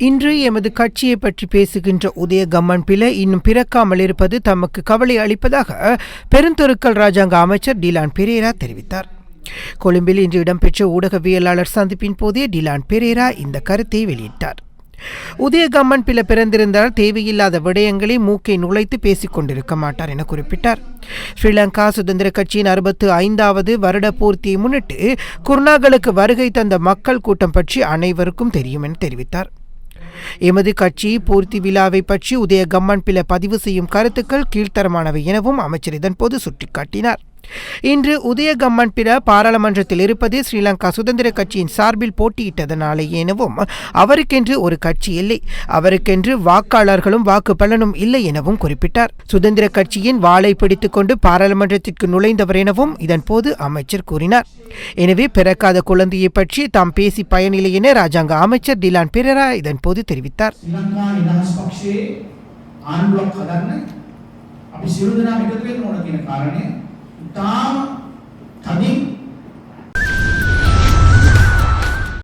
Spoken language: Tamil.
இன்று எமது கட்சியை பற்றி பேசுகின்ற உதய கம்மன்பில இன்னும் பிறக்காமல் இருப்பது தமக்கு கவலை அளிப்பதாக பெருந்தொருக்கல் ராஜாங்க அமைச்சர் டிலான் பெரேரா தெரிவித்தார். கொழும்பில் இன்று இடம்பெற்ற ஊடகவியலாளர் சந்திப்பின் போதே டிலான் பெரேரா இந்த கருத்தை வெளியிட்டார். உதய கம்மன்பில பிறந்திருந்தால் தேவையில்லாத விடயங்களை மூக்கை நுழைத்து பேசிக் கொண்டிருக்க மாட்டார் என குறிப்பிட்டார். ஸ்ரீலங்கா சுதந்திர கட்சியின் 65வது வருட பூர்த்தியை முன்னிட்டு குர்நாகலுக்கு வருகை தந்த மக்கள் கூட்டம் பற்றி அனைவருக்கும் தெரியும் என தெரிவித்தார். எமது கட்சி பூர்த்தி விழாவை பற்றி உதய கம்மன்பில பதிவு செய்யும் கருத்துக்கள் கீழ்த்தரமானவை எனவும் அமைச்சர் இதன்போது சுட்டிக்காட்டினார். இன்று உதய கம்மன்பில பாராளுமன்றத்தில் இருப்பது ஸ்ரீலங்கா சுதந்திர கட்சியின் சார்பில் போட்டியிட்டதனாலே எனவும் அவருக்கென்று ஒரு கட்சி இல்லை, அவருக்கென்று வாக்காளர்களும் வாக்கு பலனும் இல்லை எனவும் குறிப்பிட்டார். சுதந்திர கட்சியின் வாளை பிடித்துக் கொண்டு பாராளுமன்றத்திற்கு நுழைந்தவர் எனவும் இதன்போது அமைச்சர் கூறினார். எனவே பிறக்காத குழந்தையை பற்றி தாம் பேசி பயனில்லை என ராஜாங்க அமைச்சர் டிலான் பெரேரா இதன்போது தெரிவித்தார். තාම තදින්